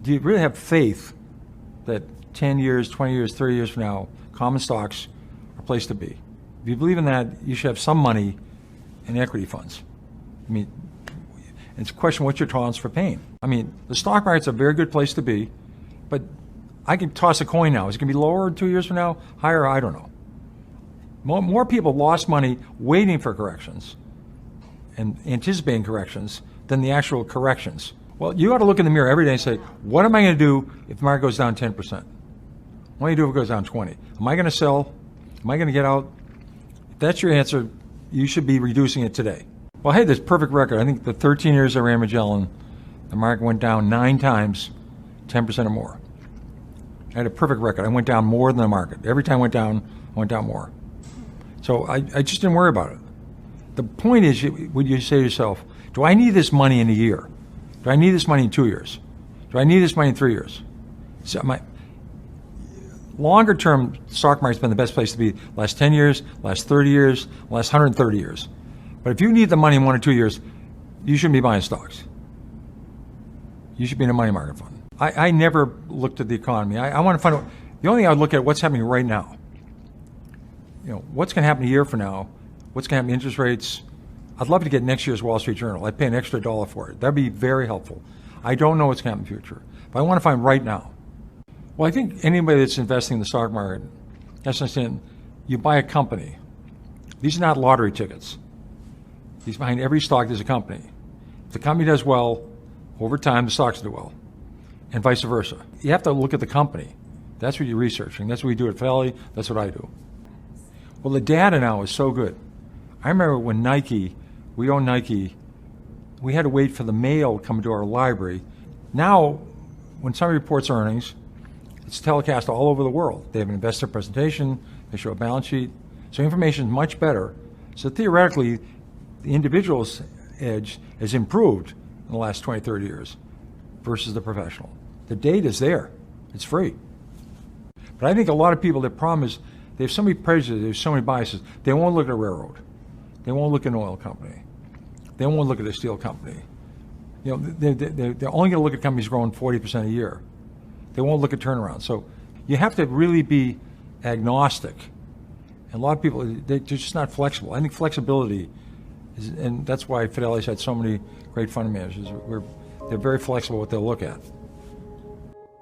do you really have faith that 10 years, 20 years, 30 years from now, common stocks are a place to be? If you believe in that, you should have some money in equity funds. I mean, it's a question, what's your tolerance for pain? I mean, the stock market's a very good place to be, but I can toss a coin now. Is it going to be lower 2 years from now? Higher? I don't know. More people lost money waiting for corrections and anticipating corrections than the actual corrections. Well, you ought to look in the mirror every day and say, what am I going to do if the market goes down 10%? What do you do if it goes down 20? Am I going to sell? Am I going to get out? If that's your answer, you should be reducing it today. Well, hey, there's a perfect record. I think the 13 years I ran Magellan, the market went down 9 times, 10% or more. I had a perfect record. I went down more than the market. Every time I went down more. So I just didn't worry about it. The point is, would you say to yourself, do I need this money in a year? Do I need this money in 2 years? Do I need this money in 3 years? So my longer term stock market's been the best place to be last 10 years, last 30 years, last 130 years. But if you need the money in 1 or 2 years, you shouldn't be buying stocks. You should be in a money market fund. I never looked at the economy. I want to find out, the only thing I would look at what's happening right now. What's going to happen a year from now? What's going to happen to interest rates? I'd love to get next year's Wall Street Journal. I'd pay an extra $1 for it. That'd be very helpful. I don't know what's going to happen in the future, but I want to find right now. Well, I think anybody that's investing in the stock market has to understand, you buy a company. These are not lottery tickets. These behind every stock, there's a company. If the company does well, over time, the stocks do well, and vice versa. You have to look at the company. That's what you're researching. That's what we do at Fidelity. That's what I do. Well, the data now is so good. I remember when we owned Nike, we had to wait for the mail to come to our library. Now, when somebody reports earnings, it's telecast all over the world. They have an investor presentation, they show a balance sheet, so information is much better. So theoretically, the individual's edge has improved in the last 20, 30 years versus the professional. The data is there. It's free. But I think a lot of people, their problem is they have so many prejudices, they have so many biases, they won't look at a railroad. They won't look at an oil company. They won't look at a steel company. They're only going to look at companies growing 40% a year. They won't look at turnarounds. So you have to really be agnostic. And a lot of people, they're just not flexible. I think flexibility is, and that's why Fidelity's had so many great fund managers. They're very flexible what they'll look at.